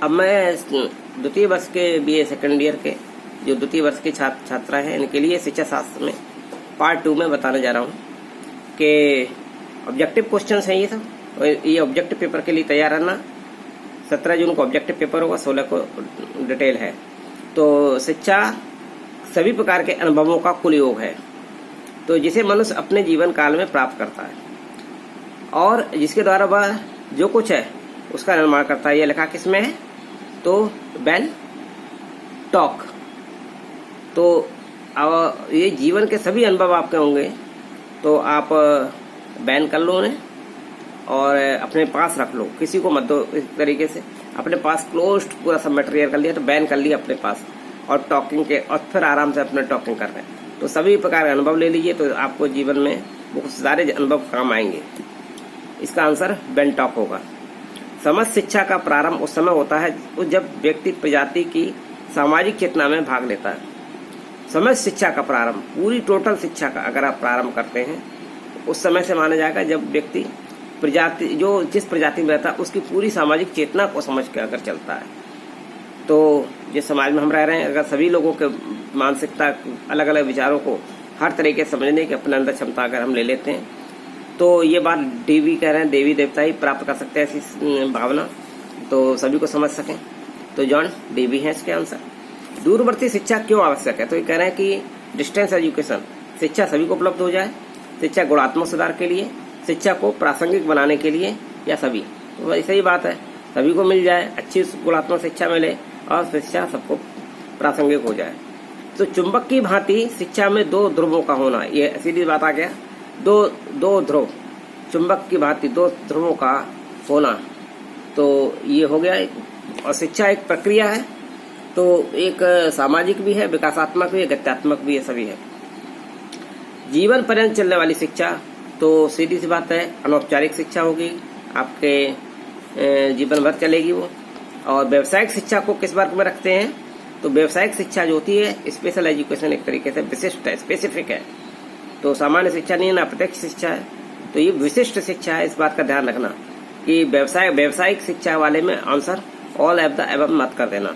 अब मैं द्वितीय वर्ष के बीए सेकंड ईयर के जो द्वितीय वर्ष के छात्रा हैं इनके लिए शिक्षा शास्त्र में पार्ट 2 में बताने जा रहा हूँ कि ऑब्जेक्टिव क्वेश्चंस हैं ये सब। और ये ऑब्जेक्टिव पेपर के लिए तैयार रहना। 17 जून को ऑब्जेक्टिव पेपर होगा, 16 को डिटेल है। तो शिक्षा सभी प्रकार के अनुभवों का कुल योग है, तो जिसे मनुष्य अपने जीवन काल में प्राप्त करता है और जिसके द्वारा वह जो कुछ है उसका निर्माण करता है। ये लिखा किसमें है? तो बैन टॉक। तो ये जीवन के सभी अनुभव आपके होंगे, तो आप बैन कर लो उन्हें और अपने पास रख लो, किसी को मत दो। इस तरीके से अपने पास क्लोज्ड पूरा सब मटेरियल कर लिया, तो बैन कर लिया अपने पास और टॉकिंग के, और फिर आराम से अपने टॉकिंग कर रहे हैं। तो सभी प्रकार के अनुभव ले लीजिए, तो आपको जीवन में बहुत सारे अनुभव काम आएंगे। इसका आंसर बैन टॉक होगा। समझ शिक्षा का प्रारंभ उस समय होता है जब व्यक्ति प्रजाति की सामाजिक चेतना में भाग लेता है। समझ शिक्षा का प्रारंभ, पूरी टोटल शिक्षा का अगर आप प्रारंभ करते हैं उस समय से माना जाएगा जब व्यक्ति प्रजाति, जो जिस प्रजाति में रहता है उसकी पूरी सामाजिक चेतना को समझ के अगर चलता है। तो जिस समाज में हम रह रहे हैं, अगर सभी लोगों के मानसिकता, अलग अलग विचारों को हर तरीके से समझने की अपने अंदर क्षमता अगर हम ले लेते हैं, तो ये बात देवी कह रहे हैं, देवी देवता ही प्राप्त कर सकते हैं ऐसी भावना, तो सभी को समझ सकें। तो जॉन देवी है इसके आंसर। दूरवर्ती शिक्षा क्यों आवश्यक है? तो ये कह रहे हैं कि डिस्टेंस एजुकेशन, शिक्षा सभी को उपलब्ध हो जाए। शिक्षा गुणात्मक सुधार के लिए, शिक्षा को प्रासंगिक बनाने के लिए, या सभी? तो ऐसा ही बात है, सभी को मिल जाए, अच्छी गुणात्मक शिक्षा मिले और शिक्षा सबको प्रासंगिक हो जाए। तो चुंबक की भांति शिक्षा में 2 ध्रुवों का होना, ये सीधी बात आ गया। दो ध्रुव, चुंबक की भांति 2 ध्रुवों का होना, तो ये हो गया। और शिक्षा एक प्रक्रिया है, तो एक सामाजिक भी है, विकासात्मक भी है, गत्यात्मक भी है, सभी है। जीवन पर्यंत चलने वाली शिक्षा, तो सीधी सी बात है अनौपचारिक शिक्षा होगी, आपके जीवन भर चलेगी वो। और व्यावसायिक शिक्षा को किस वर्ग में रखते हैं? तो व्यावसायिक शिक्षा जो होती है स्पेशल एजुकेशन, एक तरीके से विशिष्ट है, स्पेसिफिक है। तो सामान्य शिक्षा नहीं है ना, प्रत्यक्ष शिक्षा है, तो ये विशिष्ट शिक्षा है। इस बात का ध्यान रखना कि व्यावसायिक शिक्षा वाले में answer all of the above मत कर देना।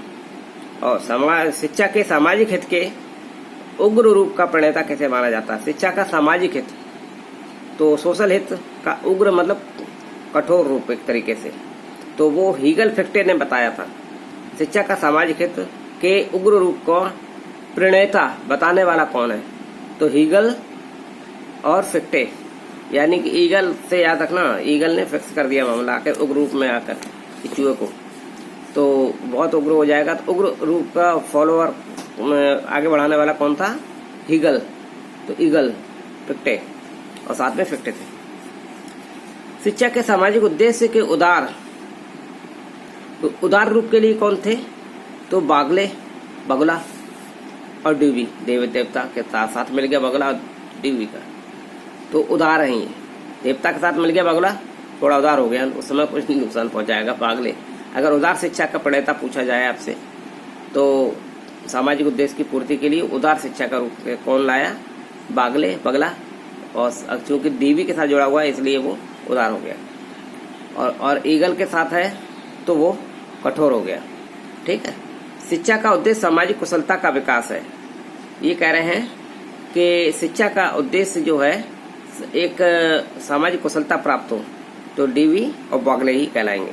और शिक्षा के सामाजिक हित के उग्र रूप का प्रणेता कैसे माना जाता है? शिक्षा का सामाजिक हित, तो सोशल हित का उग्र मतलब कठोर रूप एक तरीके से, तो वो हीगल फिक्टे ने बताया था। शिक्षा का सामाजिक हित के उग्र रूप को प्रणेता बताने वाला कौन है? तो हीगल और फिक्टे, यानी कि ईगल से याद रखना, ईगल ने फिक्स कर दिया मामला आकर उग्र रूप में आकर चूहे को, तो बहुत उग्र हो जाएगा। तो उग्र रूप का फॉलोअर आगे बढ़ाने वाला कौन था? हीगल। तो ईगल, फिक्टे और साथ में फिक्टे थे। शिक्षा के सामाजिक उद्देश्य के उदार रूप के लिए कौन थे? तो बागले, बगुला और ड्यूवी, देवी देवता के साथ मिल गया बगुला और ड्यूवी का, तो उदार है ये। देवता के साथ मिल गया बगुला, थोड़ा उदार हो गया, उस समय कुछ नहीं नुकसान पहुंचाएगा बागले। अगर उदार शिक्षा का प्रणेता पूछा जाए आपसे, तो सामाजिक उद्देश्य की पूर्ति के लिए उदार शिक्षा का रूप कौन लाया? बागले, बगला, और चूंकि देवी के साथ जुड़ा हुआ है इसलिए वो उदार हो गया। और ईगल के साथ है तो वो कठोर हो गया। ठीक है। शिक्षा का उद्देश्य सामाजिक कुशलता का विकास है। ये कह रहे हैं कि शिक्षा का उद्देश्य जो है एक सामाजिक कुशलता प्राप्त हो, तो डीवी और बागले ही कहलाएंगे।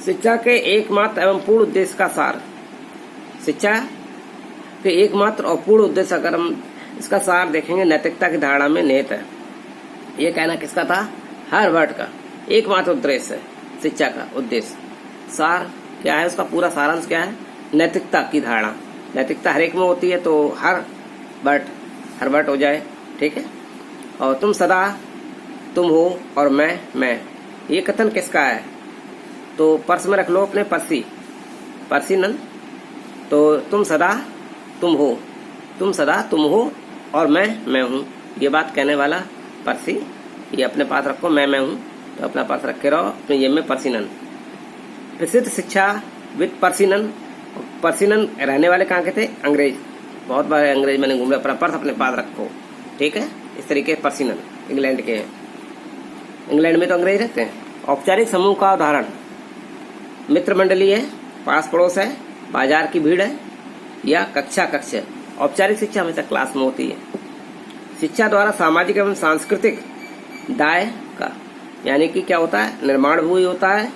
शिक्षा के एकमात्र एवं पूर्ण उद्देश्य का सार, शिक्षा के एकमात्र और पूर्ण उद्देश्य अगर हम इसका सार देखेंगे, नैतिकता की धारणा में निहित है। ये कहना किसका था? हार्वर्ड का। एकमात्र उद्देश्य है शिक्षा का उद्देश्य, सार क्या है उसका? पूरा सारांश क्या है? नैतिकता की धारणा। नैतिकता हर एक में होती है, तो हार्वर्ड हो जाए। ठीक है। और तुम सदा तुम हो और मैं, ये कथन किसका है? तो पर्स में रख लो अपने, पर्सीनन। तो तुम सदा तुम हो और मैं हूँ, ये बात कहने वाला पर्सी। ये अपने पास रखो, मैं हूँ, तो अपना पर्स रखे रहो अपने जेब में। पर्सीनन प्रसिद्ध शिक्षा विद पर्सीनन रहने वाले कहाँ के थे? अंग्रेज। बहुत बार अंग्रेज मैंने घूम, अपना पर्स अपने पास रखो। ठीक है। इस तरीके पर्सीनन इंग्लैंड के हैं, इंग्लैंड में तो अंग्रेज रहते हैं। औपचारिक समूह का उदाहरण मित्र मंडली है, पास पड़ोस है, बाजार की भीड़ है, या कक्षा कक्ष है। औपचारिक शिक्षा हमेशा क्लास में होती है। शिक्षा द्वारा सामाजिक एवं सांस्कृतिक दाय का यानी कि क्या होता है, निर्माण भी होता है,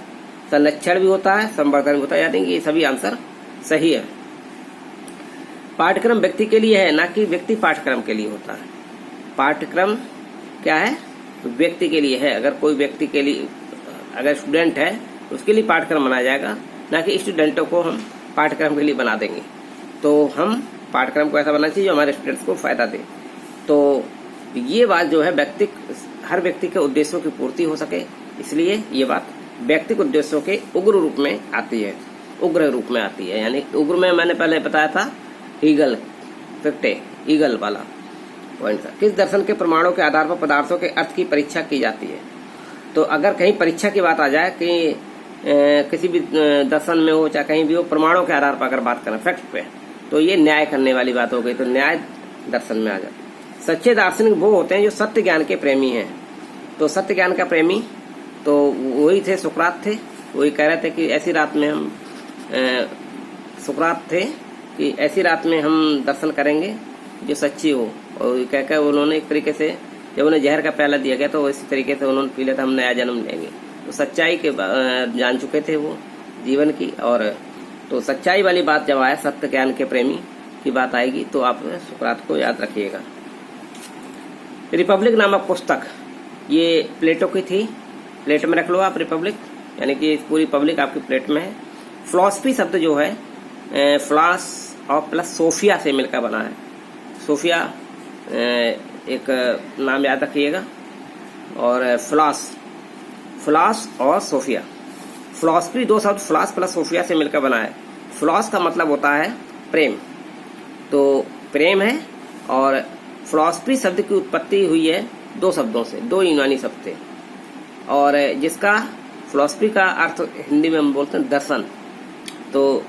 संरक्षण भी होता है, संवर्धन भी होता है, यानी कि ये सभी आंसर सही है। पाठ्यक्रम व्यक्ति के लिए है, ना कि व्यक्ति पाठ्यक्रम के लिए होता है। पाठ्यक्रम क्या है, व्यक्ति के लिए है। अगर कोई व्यक्ति के लिए, अगर स्टूडेंट है उसके लिए पाठ्यक्रम बनाया जाएगा, ना कि स्टूडेंटों को हम पाठ्यक्रम के लिए बना देंगे। तो हम पाठ्यक्रम को ऐसा बनाना चाहिए जो हमारे स्टूडेंट्स को फायदा दे। तो ये बात जो है हर व्यक्ति के उद्देश्यों की पूर्ति हो सके, इसलिए ये बात व्यक्तिगत उद्देश्यों के उग्र रूप में आती है, उग्र रूप में आती है। यानी उग्र में मैंने पहले बताया था ईगल, ईगल वाला पॉइंट था। किस दर्शन के प्रमाणों के आधार पर पदार्थों के अर्थ की परीक्षा की जाती है? तो अगर कहीं परीक्षा की बात आ जाए कि किसी भी दर्शन में हो चाहे कहीं भी हो, प्रमाणों के आधार पर अगर बात करें फैक्ट पे, तो ये न्याय करने वाली बात हो गई, तो न्याय दर्शन में आ जाता है। सच्चे दार्शनिक वो होते हैं जो सत्य ज्ञान के प्रेमी हैं। तो सत्य ज्ञान का प्रेमी तो वही थे, सुकरात थे। वही कह रहे थे कि ऐसी रात में हम सुकरात थे कि ऐसी रात में हम दर्शन करेंगे जो सच्ची हो। और कहकर उन्होंने एक तरीके से जब उन्हें जहर का प्याला दिया गया तो इसी तरीके से उन्होंने पी लिया था, हम नया जन्म लेंगे। तो सच्चाई के जान चुके थे वो जीवन की। और तो सच्चाई वाली बात जब आए, सत्य ज्ञान के प्रेमी की बात आएगी, तो आप सुकरात को याद रखिएगा। रिपब्लिक नामक पुस्तक ये प्लेटो की थी, प्लेट में रख लो आप रिपब्लिक, यानी कि पूरी पब्लिक आपकी प्लेट में है। फिलॉसफी शब्द जो है फ्लास और प्लस सोफिया से मिलकर बना है। सोफिया एक नाम याद रखिएगा, और फ्लास और सोफिया। फिलॉसफी दो शब्द फ्लास प्लस सोफिया से मिलकर बना है। फ्लास का मतलब होता है प्रेम, तो प्रेम है। और फिलॉसफी शब्द की उत्पत्ति हुई है दो शब्दों से, दो यूनानी शब्द थे, और जिसका फिलॉसफी का अर्थ हिंदी में हम बोलते हैं दर्शन। तो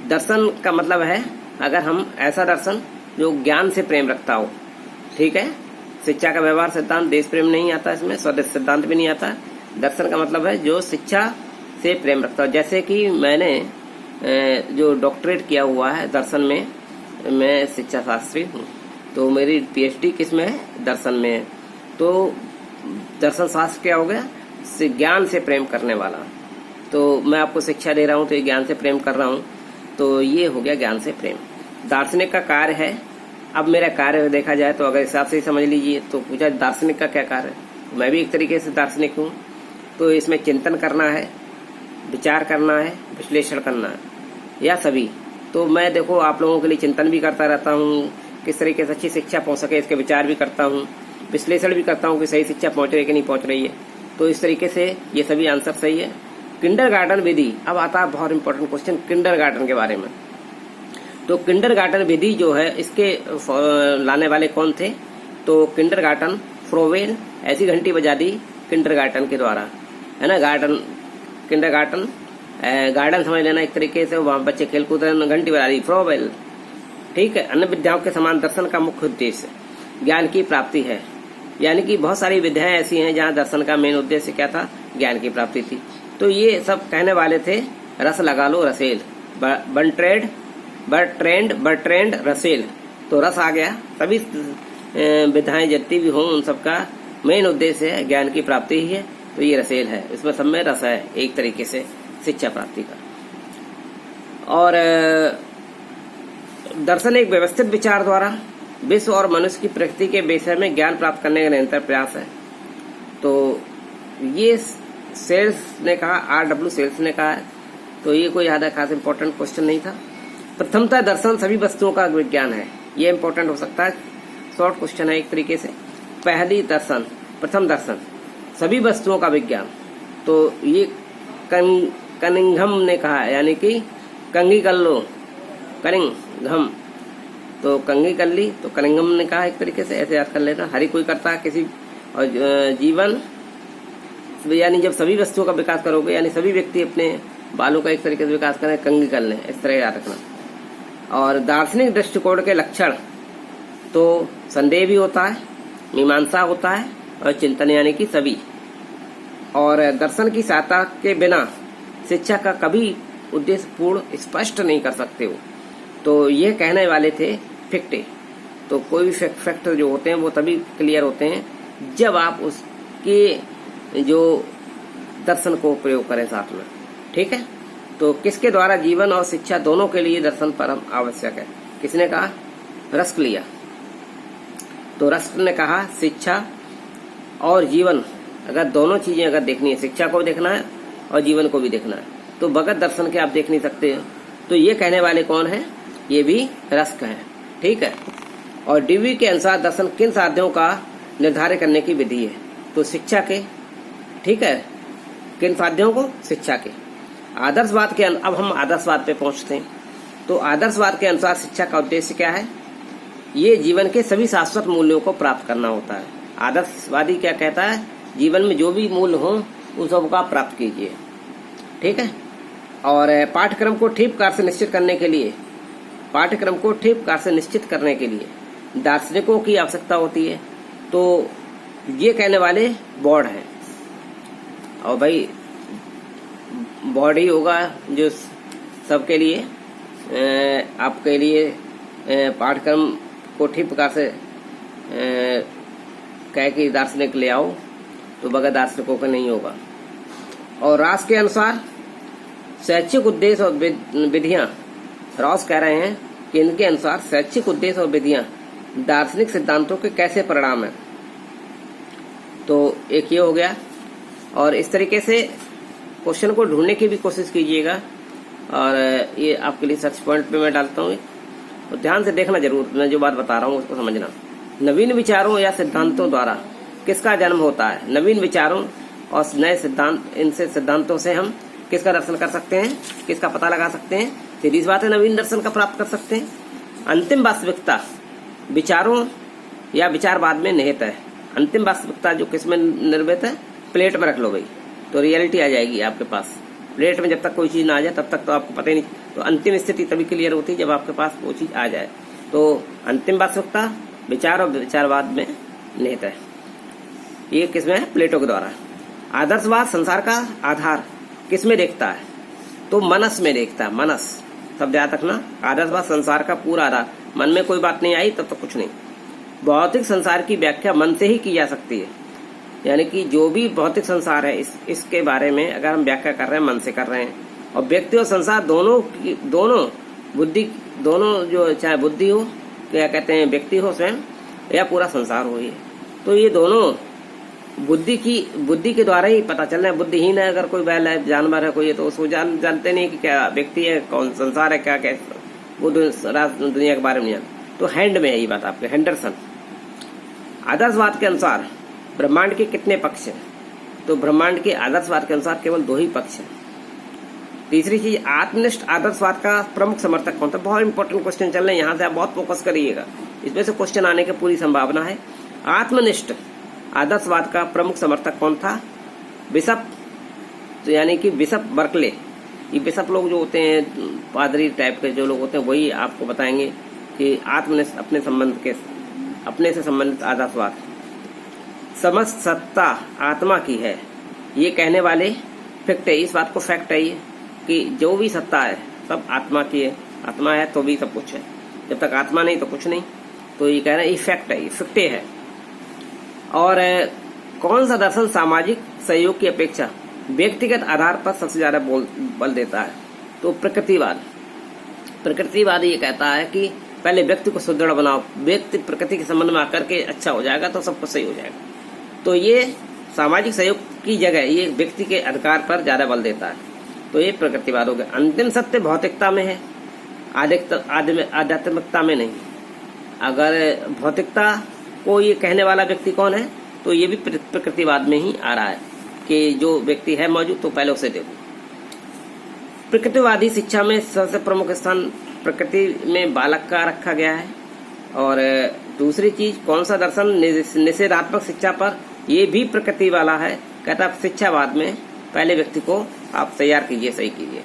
दर्शन का मतलब है अगर हम ऐसा दर्शन जो ज्ञान से प्रेम रखता हो, ठीक है। शिक्षा का व्यवहार सिद्धांत, देश प्रेम नहीं आता इसमें, स्वदेश सिद्धांत भी नहीं आता। दर्शन का मतलब है जो शिक्षा से प्रेम रखता हो। जैसे कि मैंने जो डॉक्टरेट किया हुआ है दर्शन में, मैं शिक्षा शास्त्री हूँ, तो मेरी पीएचडी किस में है, दर्शन में है। तो दर्शन शास्त्र क्या हो गया, ज्ञान से प्रेम करने वाला। तो मैं आपको शिक्षा दे रहा हूँ तो ये ज्ञान से प्रेम कर रहा हूँ, तो ये हो गया ज्ञान से प्रेम। दार्शनिक का कार्य है, अब मेरा कार्य देखा जाए तो अगर हिसाब से ही समझ लीजिए, तो पूछा दार्शनिक का क्या कार्य है, मैं भी एक तरीके से दार्शनिक हूँ। तो इसमें चिंतन करना है, विचार करना है, विश्लेषण करना है, या सभी। तो मैं देखो आप लोगों के लिए चिंतन भी करता रहता हूँ, किस तरीके से अच्छी शिक्षा पहुंच सके इसके विचार भी करता हूँ, विश्लेषण भी करता हूँ कि सही शिक्षा पहुंच रही है कि नहीं पहुंच रही है। तो इस तरीके से ये सभी आंसर सही है। किंडरगार्टन विधि, अब आता है बहुत इंपॉर्टेंट क्वेश्चन किंडरगार्टन के बारे में। तो किंडरगार्टन विधि जो है इसके लाने वाले कौन थे, तो किंडरगार्टन फ्रोवेल, ऐसी घंटी बजा दी किंडरगार्टन के द्वारा, है ना। किंडरगार्टन गार्डन समझ लेना एक तरीके से, वहां बच्चे खेल कूद रहे, घंटी बजा दी, फ्रोवेल, ठीक है। अन्य विद्याओं के समान दर्शन का मुख्य उद्देश्य ज्ञान की प्राप्ति है। यानी कि बहुत सारी विद्याएं ऐसी हैं जहां दर्शन का मेन उद्देश्य क्या था, ज्ञान की प्राप्ति थी। तो ये सब कहने वाले थे रस लगा लो रसेल, बर्ट्रैंड रसेल। तो रस आ गया, सभी विधाएं जितनी भी हों उन सबका मेन उद्देश्य है ज्ञान की प्राप्ति ही है। तो ये रसेल है, इसमें सब में रस है एक तरीके से शिक्षा प्राप्ति का। और दर्शन एक व्यवस्थित विचार द्वारा विश्व और मनुष्य की प्रकृति के विषय में ज्ञान प्राप्त करने का निरंतर प्रयास है। तो ये सेल्स ने कहा, R.W. सेल्स ने कहा है। तो ये कोई ज्यादा खास इंपॉर्टेंट क्वेश्चन नहीं था। प्रथमतः दर्शन सभी वस्तुओं का विज्ञान है, ये इंपॉर्टेंट हो सकता है, शॉर्ट क्वेश्चन है एक तरीके से। पहली दर्शन, प्रथम दर्शन सभी वस्तुओं का विज्ञान, तो ये कनिंघम ने कहा है, यानी कि कंगी कर लो, कनिंघम, तो कंगी कर ली, तो कनिंघम ने कहा एक तरीके से, ऐसे याद कर लेना। हरि कोई करता है किसी, और जीवन यानी जब सभी वस्तुओं का विकास करोगे, यानी सभी व्यक्ति अपने बालों का एक तरीके से विकास करें, कंगी कर लें, इस तरह याद रखना। और दार्शनिक दृष्टिकोण के लक्षण, तो संदेह भी होता है, मीमांसा होता है, और चिंतन यानी कि सभी। और दर्शन की सहायता के बिना शिक्षा का कभी उद्देश्य पूर्ण स्पष्ट नहीं कर सकते हो। तो ये कहने वाले थे फिक्टे। तो कोई भी फैक्टर जो होते हैं वो तभी क्लियर होते हैं जब आप उसके जो दर्शन को प्रयोग करें साथ में। ठीक है, तो किसके द्वारा जीवन और शिक्षा दोनों के लिए दर्शन परम आवश्यक है? किसने कहा? रस्क लिया। तो रस्क ने कहा शिक्षा और जीवन अगर दोनों चीजें अगर देखनी है, शिक्षा को भी देखना है और जीवन को भी देखना है, तो बगैर दर्शन के आप देख नहीं सकते हो। तो ये कहने वाले कौन है? ये भी रस्क है। ठीक है, और डीवी के अनुसार दर्शन किन साध्यों का निर्धारित करने की विधि है? तो शिक्षा के। ठीक है, किन साध्यों को? शिक्षा के। आदर्शवाद के अब हम आदर्शवाद पे पहुंचते हैं। तो आदर्शवाद के अनुसार शिक्षा का उद्देश्य क्या है? ये जीवन के सभी शाश्वत मूल्यों को प्राप्त करना होता है। आदर्शवादी क्या कहता है? जीवन में जो भी मूल्य हो उन सबको आप प्राप्त कीजिए। ठीक है, और पाठ्यक्रम को ठीक प्रकार से निश्चित करने के लिए दार्शनिकों की आवश्यकता होती है। तो ये कहने वाले बोर्ड हैं, और भाई बोर्ड ही होगा जो सबके लिए आपके लिए पाठ्यक्रम को ठीक प्रकार से कह के दार्शनिक ले आओ, तो बगैर दार्शनिकों का नहीं होगा। और रास के अनुसार शैक्षिक उद्देश्य और विधियां, रॉस कह रहे हैं कि इनके अनुसार शैक्षिक उद्देश्य और विधियां दार्शनिक सिद्धांतों के कैसे परिणाम है। तो एक ये हो गया, और इस तरीके से क्वेश्चन को ढूंढने की भी कोशिश कीजिएगा, और ये आपके लिए सर्च पॉइंट पे मैं डालता हूँ, तो ध्यान से देखना जरूर, मैं जो बात बता रहा हूँ उसको समझना। नवीन विचारों या सिद्धांतों द्वारा किसका जन्म होता है? नवीन विचारों और नए सिद्धांत, इनसे सिद्धांतों से हम किसका दर्शन कर सकते हैं, किसका पता लगा सकते हैं? सीधी बात है, नवीन दर्शन का प्राप्त कर सकते हैं। अंतिम वास्तविकता विचारों या विचारवाद में निहित है। अंतिम वास्तविकता जो किसमें निर्मित है? प्लेट में रख लो भाई, तो रियलिटी आ जाएगी आपके पास। प्लेट में जब तक कोई चीज ना आ जाए तब तक तो आपको पता ही नहीं। तो अंतिम स्थिति तभी क्लियर होती है जब आपके पास वो चीज आ जाए। तो अंतिम वास्तविकता विचार और विचारवाद में निहित है। ये किसमें है? प्लेटो के द्वारा। आदर्शवाद संसार का आधार किसमें देखता है? तो मनस में देखता है। मनस शब्द याद रखना। आदर्शवाद संसार का पूरा आधार। मन में कोई बात नहीं आई तब तो कुछ नहीं। भौतिक संसार की व्याख्या मन से ही की जा सकती है, यानी कि जो भी भौतिक संसार है इसके बारे में अगर हम व्याख्या कर रहे हैं, मन से कर रहे हैं। और व्यक्ति और संसार दोनों बुद्धि, दोनों जो चाहे बुद्धि हो, क्या कहते हैं, व्यक्ति हो स्वयं, या पूरा संसार हो, ये तो ये दोनों बुद्धि के द्वारा ही पता चलना है। बुद्धिहीन है अगर कोई बैल है, जानवर है कोई, तो उसको जानते नहीं कि क्या व्यक्ति है, कौन संसार है, क्या क्या वो दुनिया के बारे में नहीं जानते। तो हैंड में है ये बात आपके, हेंडरसन। आदर्शवाद के अनुसार ब्रह्मांड के कितने पक्ष हैं? तो ब्रह्मांड के आदर्शवाद के अनुसार केवल 2 ही पक्ष हैं। तीसरी चीज, आत्मनिष्ठ आदर्शवाद का प्रमुख समर्थक कौन था? बहुत इंपॉर्टेंट क्वेश्चन चल रहे हैं, यहाँ से आप बहुत फोकस करिएगा, इसमें से क्वेश्चन आने की पूरी संभावना है। आत्मनिष्ठ आदर्शवाद का प्रमुख समर्थक कौन था? बिशप, तो यानी कि बिशप बर्कले। ये बिशप लोग जो होते हैं, पादरी टाइप के जो लोग होते हैं, वही आपको बताएंगे कि आत्मनिष्ठ अपने से संबंधित आदर्शवाद। समस्त सत्ता आत्मा की है, ये कहने वाले फैक्ट है। इस बात को फैक्ट है ये कि जो भी सत्ता है सब आत्मा की है। आत्मा है तो भी सब कुछ है, जब तक आत्मा नहीं तो कुछ नहीं। तो ये कह रहे हैं ये फैक्ट है, ये फैक्टे है। और कौन सा दर्शन सामाजिक सहयोग की अपेक्षा व्यक्तिगत आधार पर सबसे ज्यादा बल देता है? तो प्रकृतिवाद। प्रकृतिवाद ये कहता है कि पहले व्यक्ति को सुदृढ़ बनाओ, व्यक्ति प्रकृति के संबंध में आकर के अच्छा हो जाएगा तो सब कुछ सही हो जाएगा। तो ये सामाजिक सहयोग की जगह ये व्यक्ति के अधिकार पर ज्यादा बल देता है। तो ये प्रकृतिवाद हो गया। अंतिम सत्य भौतिकता में है, आध्यात्मिकता में नहीं। अगर भौतिकता को ये कहने वाला व्यक्ति कौन है? तो ये भी प्रकृतिवाद में ही आ रहा है कि जो व्यक्ति है मौजूद तो पहले उसे देखो। प्रकृतिवादी शिक्षा में सबसे प्रमुख स्थान प्रकृति में बालक का रखा गया है। और दूसरी चीज, कौन सा दर्शन निषेधात्मक शिक्षा पर? ये भी प्रकृति वाला है। कहता है शिक्षावाद में पहले व्यक्ति को आप तैयार कीजिए, सही कीजिए।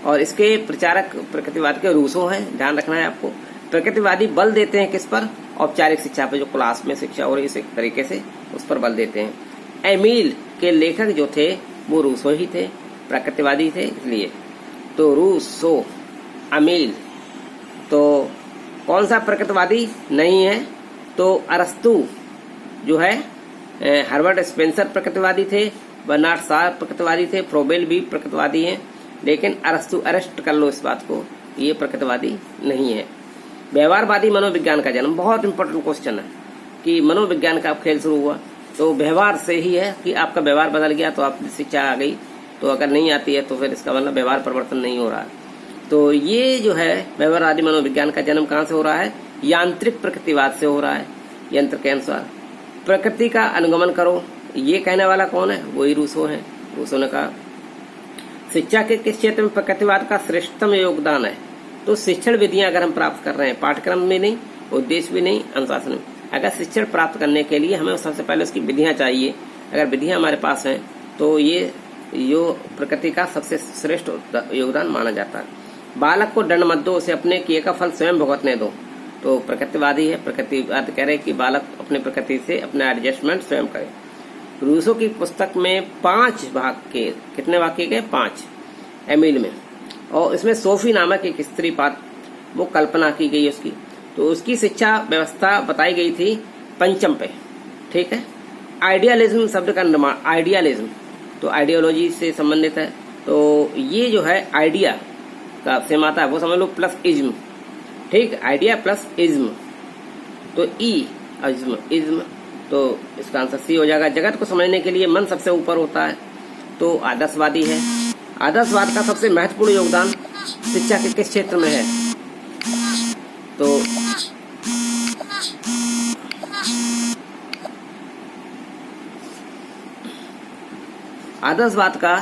और इसके प्रचारक प्रकृतिवाद के रूसो हैं, ध्यान रखना है आपको। प्रकृतिवादी बल देते हैं किस पर? औपचारिक शिक्षा पर, जो क्लास में शिक्षा हो रही है इस तरीके से उस पर बल देते हैं। एमिल के लेखक जो थे वो रूसो ही थे, प्रकृतिवादी थे इसलिए। तो रूसो, अमील। तो कौन सा प्रकृतवादी नहीं है? तो अरस्तु जो है, हर्बर्ट स्पेंसर प्रकृतवादी थे, बर्नार्ड शॉ प्रकृतवादी थे, फ्रोबेल भी प्रकृतवादी हैं, लेकिन अरस्तु, अरेस्ट कर लो इस बात को, ये प्रकृतवादी नहीं है। व्यवहारवादी मनोविज्ञान का जन्म, बहुत इंपॉर्टेंट क्वेश्चन है कि मनोविज्ञान का खेल शुरू हुआ तो व्यवहार से ही है कि आपका व्यवहार बदल गया तो आपकी शिक्षा आ गई, तो अगर नहीं आती है तो फिर इसका मतलब व्यवहार परिवर्तन नहीं हो रहा है। तो ये जो है व्यवहारवादी मनोविज्ञान का जन्म कहाँ से हो रहा है? यांत्रिक प्रकृतिवाद से हो रहा है। यंत्र के अनुसार प्रकृति का अनुगमन करो, ये कहने वाला कौन है? वही रूसो है। रूसो ने कहा शिक्षा के किस क्षेत्र में प्रकृतिवाद का श्रेष्ठतम योगदान है? तो शिक्षण विधियां अगर हम प्राप्त कर रहे हैं, पाठ्यक्रम में नहीं, उद्देश्य भी नहीं, अनुशासन में, अगर शिक्षण प्राप्त करने के लिए हमें सबसे पहले उसकी विधियां चाहिए। अगर विधियां हमारे पास हैं तो ये प्रकृति का सबसे श्रेष्ठ योगदान माना जाता है। बालक को दंड मत दो, उसे अपने किए का फल स्वयं भुगतने दो। तो प्रकृतिवादी है, प्रकृतिवाद कह रहे हैं कि बालक अपने प्रकृति से अपना एडजस्टमेंट स्वयं करे। रूसो की पुस्तक में 5 भाग के, कितने भाग किए गए? 5 एमिल में, और इसमें सोफी नामक एक स्त्री पात्र वो कल्पना की गई उसकी। तो उसकी शिक्षा व्यवस्था बताई गई थी पंचम पे, ठीक है। आइडियलिज्म शब्द का निर्माण, आइडियलिज्म तो आइडियोलॉजी से संबंधित है। तो ये जो है आइडिया का सेम आता है, वो समझ लो प्लस इज्म, ठीक, आइडिया प्लस इज्म, तो इज्म, तो इसका आंसर सी हो जाएगा। जगत को समझने के लिए मन सबसे ऊपर होता है, तो आदर्शवादी है। आदर्शवाद का सबसे महत्वपूर्ण योगदान शिक्षा के किस क्षेत्र में है? तो आदर्शवाद का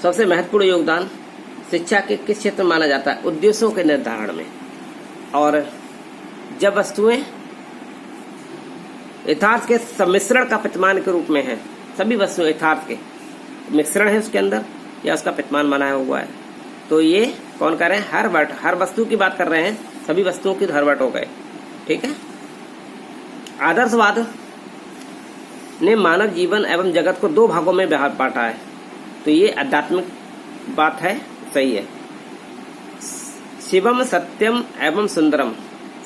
सबसे महत्वपूर्ण योगदान शिक्षा के किस क्षेत्र में माना जाता है? उद्देश्यों के निर्धारण में। और जब वस्तुएं यथार्थ के सम्मिश्रण का प्रतिमान के रूप में है, सभी वस्तुएं यथार्थ के मिश्रण है उसके अंदर या उसका प्रतिमान माना हुआ है, तो ये कौन कर रहे हैं? हर्बर्ट, हर वस्तु की बात कर रहे हैं, सभी वस्तुओं की हर्बर्ट हो गए, ठीक है। आदर्शवाद ने मानव जीवन एवं जगत को 2 भागों में बांटा है, तो ये आध्यात्मिक बात है, सही है। शिवम सत्यम एवं सुंदरम,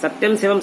सत्यम शिवम